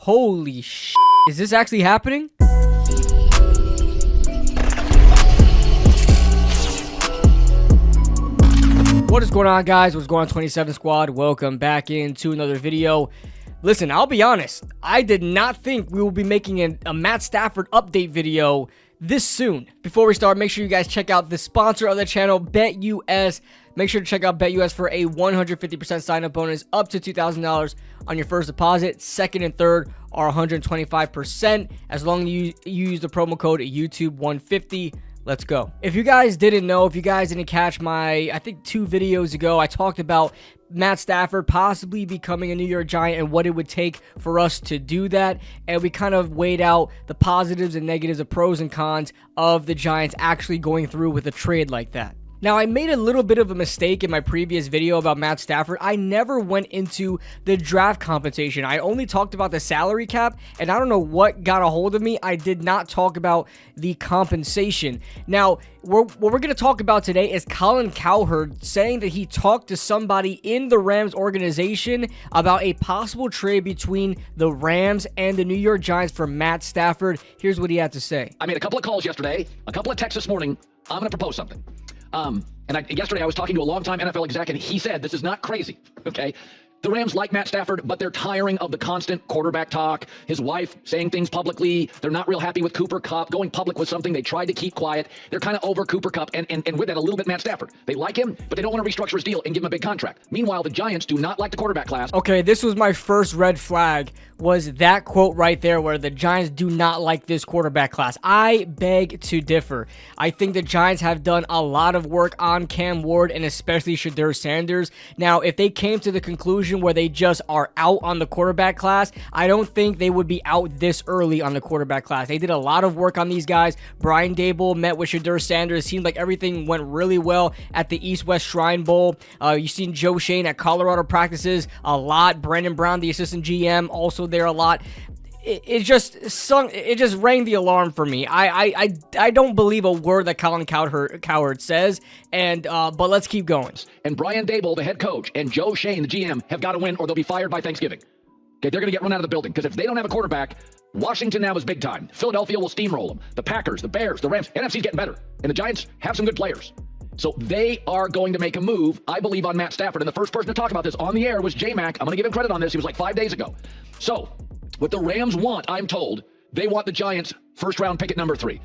Holy shit. Is this actually happening? What is going on, guys? What's going on, 27 Squad? Welcome back into another video. Listen, I'll be honest. I did not think we will be making a Matt Stafford update video this soon. Before we start, make sure you guys check out the sponsor of the channel, BetUS. Make sure to check out BetUS for a 150% sign-up bonus up to $2,000 on your first deposit. Second and third are 125% as long as you use the promo code YouTube150. Let's go. If you guys didn't know, if you guys didn't catch my, I think 2 videos ago, I talked about Matt Stafford possibly becoming a New York Giant and what it would take for us to do that. And we kind of weighed out the positives and negatives, the pros and cons of the Giants actually going through with a trade like that. Now, I made a little bit of a mistake in my previous video about Matt Stafford. I never went into the draft compensation. I only talked about the salary cap, and I don't know what got a hold of me. I did not talk about the compensation. Now, what we're going to talk about today is Colin Cowherd saying that he talked to somebody in the Rams organization about a possible trade between the Rams and the New York Giants for Matt Stafford. Here's what he had to say. I made a couple of calls yesterday, a couple of texts this morning. I'm going to propose something. Yesterday I was talking to a longtime NFL exec, and he said this is not crazy, okay? The Rams like Matt Stafford, but they're tiring of the constant quarterback talk, his wife saying things publicly. They're not real happy with Cooper Kupp going public with something they tried to keep quiet. They're kind of over Cooper Kupp and with that a little bit Matt Stafford. They like him, but they don't want to restructure his deal and give him a big contract. Meanwhile, the Giants do not like the quarterback class. Okay, this was my first red flag, was that quote right there where the Giants do not like this quarterback class. I beg to differ. I think the Giants have done a lot of work on Cam Ward and especially Shedeur Sanders. Now, if they came to the conclusion where they just are out on the quarterback class, I don't think they would be out this early on the quarterback class. They did a lot of work on these guys. Brian Dable met with Shedeur Sanders. Seemed like everything went really well at the East-West Shrine Bowl. You've seen Joe Shane at Colorado practices a lot. Brandon Brown, the assistant GM, also there a lot. It just rang the alarm for me. I don't believe a word that Colin Cowherd says, but let's keep going. And Brian Dable, the head coach, and Joe Shane, the GM, have got to win or they'll be fired by Thanksgiving. Okay, they're going to get run out of the building because if they don't have a quarterback, Washington now is big time. Philadelphia will steamroll them. The Packers, the Bears, the Rams, NFC's getting better. And the Giants have some good players. So they are going to make a move, I believe, on Matt Stafford. And the first person to talk about this on the air was J-Mac. I'm going to give him credit on this. He was like 5 days ago. So what the Rams want, I'm told, they want the Giants' first-round pick at number 3.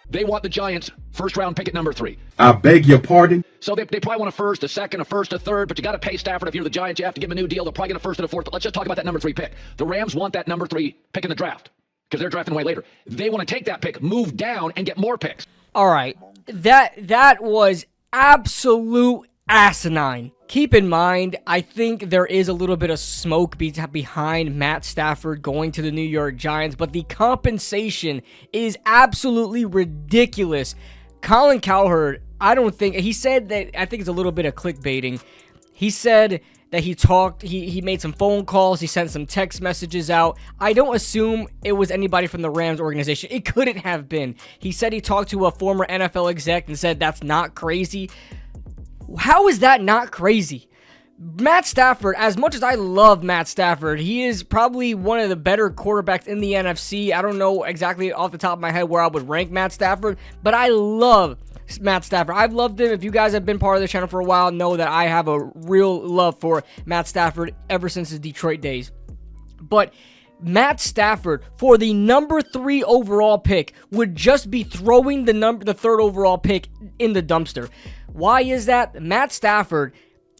They want the Giants' first-round pick at number 3. I beg your pardon? So they probably want a first, a second, a first, a third, but you got to pay Stafford. If you're the Giants, you have to give him a new deal. They'll probably get a first and a fourth, but let's just talk about that number 3 pick. The Rams want that number 3 pick in the draft because they're drafting way later. They want to take that pick, move down, and get more picks. All right, that was absolute asinine. Keep in mind, I think there is a little bit of smoke behind Matt Stafford going to the New York Giants, but the compensation is absolutely ridiculous. Colin Cowherd, he said that, I think it's a little bit of clickbaiting. He said that he made some phone calls, he sent some text messages out. I don't assume it was anybody from the Rams organization. It couldn't have been. He said he talked to a former NFL exec and said that's not crazy. How is that not crazy? Matt Stafford, as much as I love Matt Stafford, he is probably one of the better quarterbacks in the NFC. I don't know exactly off the top of my head where I would rank Matt Stafford, but I love Matt Stafford. I've loved him. If you guys have been part of the channel for a while, know that I have a real love for Matt Stafford ever since his Detroit days. But Matt Stafford, for the number 3 overall pick, would just be throwing the 3rd overall pick in the dumpster. Why is that? Matt Stafford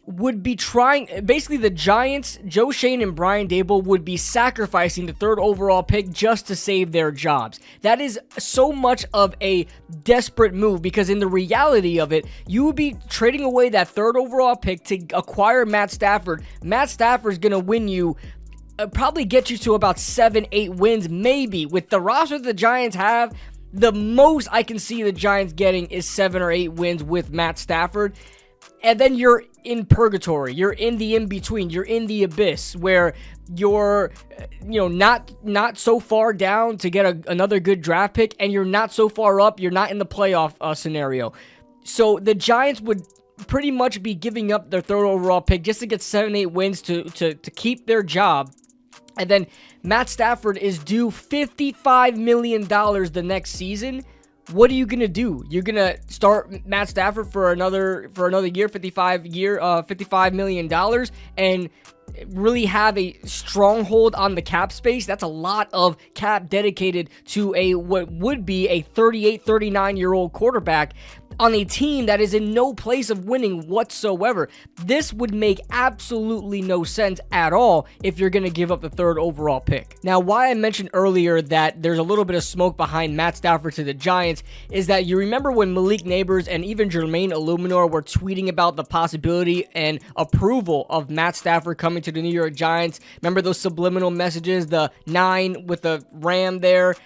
would be trying, basically the Giants, Joe Shane and Brian Dable would be sacrificing the 3rd overall pick just to save their jobs. That is so much of a desperate move because in the reality of it, you would be trading away that 3rd overall pick to acquire Matt Stafford. Matt Stafford's going to win you, probably get you to about 7-8 wins, maybe. With the roster that the Giants have, the most I can see the Giants getting is 7 or 8 wins with Matt Stafford. And then you're in purgatory. You're in the in-between. You're in the abyss where you're, not so far down to get another good draft pick, and you're not so far up. You're not in the playoff scenario. So the Giants would pretty much be giving up their 3rd overall pick just to get 7-8 wins to keep their job. And then Matt Stafford is due $55 million the next season. What are you going to do? You're going to start Matt Stafford for another year, $55 million, and really have a stronghold on the cap space? That's a lot of cap dedicated to what would be a 38, 39-year-old quarterback on a team that is in no place of winning whatsoever. This would make absolutely no sense at all if you're going to give up the 3rd overall pick. Now, why I mentioned earlier that there's a little bit of smoke behind Matt Stafford to the Giants is that you remember when Malik Neighbors and even Jermaine Illuminor were tweeting about the possibility and approval of Matt Stafford coming to the New York Giants. Remember those subliminal messages, the 9 with the ram there?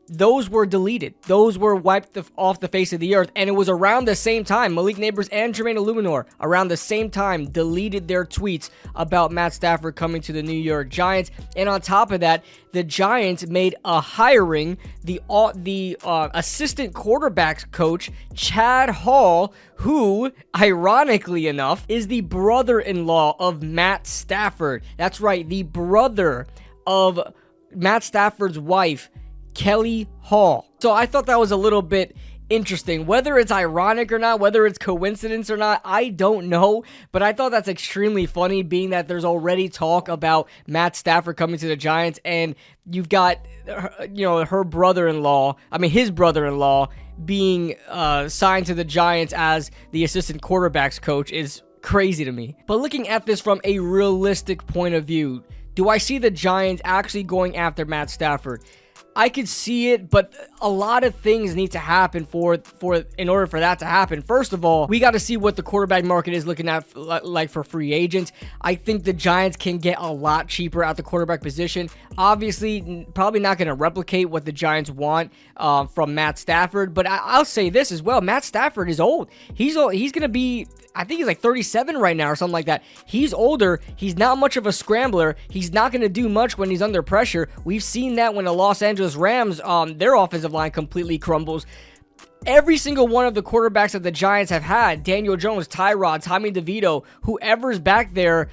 Those were deleted. Those were wiped off the face of the earth. And it was around the same time, Malik Neighbors and Jermaine Illuminor, around the same time, deleted their tweets about Matt Stafford coming to the New York Giants. And on top of that, the Giants made a hiring, the assistant quarterbacks coach, Chad Hall, who, ironically enough, is the brother-in-law of Matt Stafford. That's right, the brother of Matt Stafford's wife, Kelly Hall. So I thought that was a little bit interesting. Whether it's ironic or not, whether it's coincidence or not, I don't know. But I thought that's extremely funny, being that there's already talk about Matt Stafford coming to the Giants, and you've got, her brother-in-law, his brother-in-law being signed to the Giants as the assistant quarterbacks coach is crazy to me. But looking at this from a realistic point of view, do I see the Giants actually going after Matt Stafford? I could see it, but a lot of things need to happen in order for that to happen. First of all, we got to see what the quarterback market is looking at like for free agents. I think the Giants can get a lot cheaper at the quarterback position. Obviously, probably not going to replicate what the Giants want from Matt Stafford, but I'll say this as well. Matt Stafford is old. He's going to be, I think he's like 37 right now or something like that. He's older. He's not much of a scrambler. He's not going to do much when he's under pressure. We've seen that when the Los Angeles Rams, their offensive line completely crumbles. Every single one of the quarterbacks that the Giants have had, Daniel Jones, Tyrod, Tommy DeVito, whoever's back there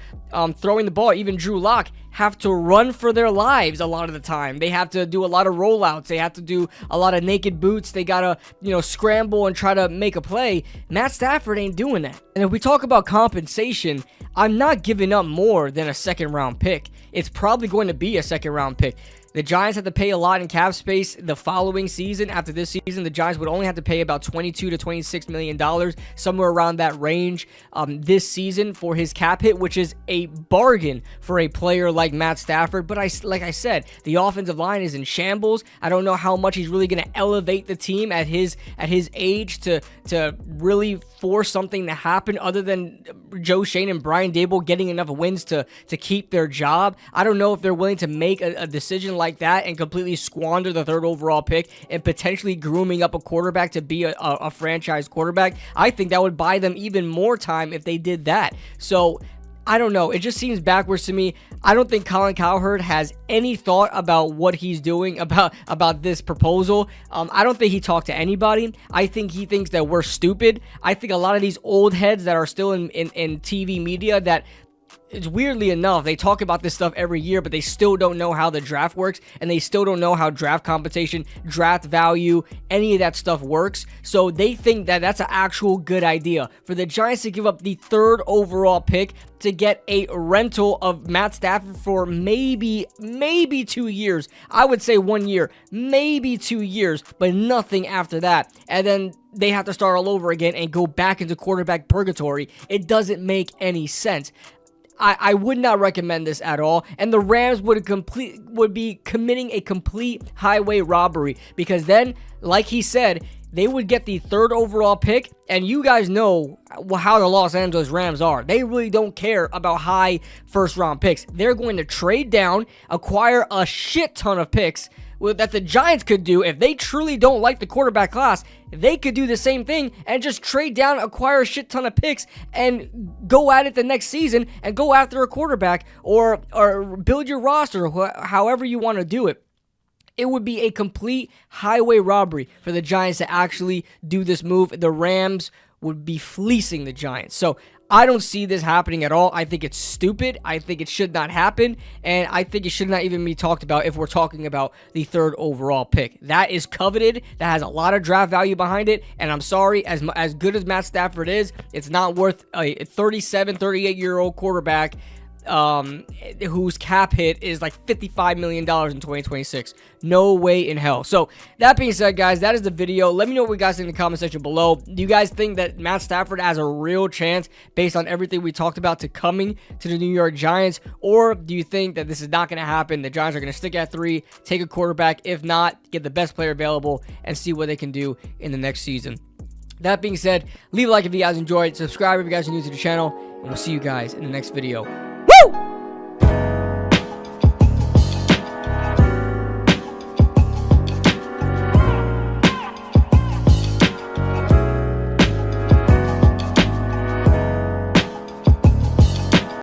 throwing the ball, even Drew Lock, have to run for their lives a lot of the time. They have to do a lot of rollouts. They have to do a lot of naked boots. They got to, scramble and try to make a play. Matt Stafford ain't doing that. And if we talk about compensation, I'm not giving up more than a 2nd-round pick. It's probably going to be a 2nd-round pick. The Giants have to pay a lot in cap space the following season. After this season, the Giants would only have to pay about $22 to $26 million, somewhere around that range this season for his cap hit, which is a bargain for a player like Matt Stafford. But like I said, the offensive line is in shambles. I don't know how much he's really going to elevate the team at his age to really force something to happen other than Joe Shane and Brian Daboll getting enough wins to keep their job. I don't know if they're willing to make a decision like that and completely squander the 3rd overall pick and potentially grooming up a quarterback to be a franchise quarterback. I think that would buy them even more time if they did that. So I don't know. It just seems backwards to me. I don't think Colin Cowherd has any thought about what he's doing about this proposal. I don't think he talked to anybody. I think he thinks that we're stupid. I think a lot of these old heads that are still in TV media that, it's weirdly enough, they talk about this stuff every year, but they still don't know how the draft works, and they still don't know how draft compensation, draft value, any of that stuff works. So they think that that's an actual good idea for the Giants to give up the 3rd overall pick to get a rental of Matt Stafford for maybe 2 years. I would say 1 year, maybe 2 years, but nothing after that. And then they have to start all over again and go back into quarterback purgatory. It doesn't make any sense. I would not recommend this at all, and the Rams would be committing a complete highway robbery, because then, like he said, they would get the 3rd overall pick, and you guys know how the Los Angeles Rams are. They really don't care about high 1st-round picks. They're going to trade down, acquire a shit ton of picks that the Giants could do. If they truly don't like the quarterback class, they could do the same thing and just trade down, acquire a shit ton of picks, and go at it the next season and go after a quarterback or build your roster, however you want to do it. It would be a complete highway robbery for the Giants to actually do this move. The Rams would be fleecing the Giants. So I don't see this happening at all. I think it's stupid. I think it should not happen. And I think it should not even be talked about if we're talking about the 3rd overall pick. That is coveted. That has a lot of draft value behind it. And I'm sorry, as good as Matt Stafford is, it's not worth a 37, 38-year-old quarterback whose cap hit is like $55 million in 2026. No way in hell. So that being said, guys, that is the video. Let me know what you guys think in the comment section below. Do you guys think that Matt Stafford has a real chance based on everything we talked about to coming to the New York Giants? Or do you think that this is not going to happen? The Giants are going to stick at 3, take a quarterback. If not, get the best player available and see what they can do in the next season. That being said, leave a like if you guys enjoyed. Subscribe if you guys are new to the channel. And we'll see you guys in the next video. Woo!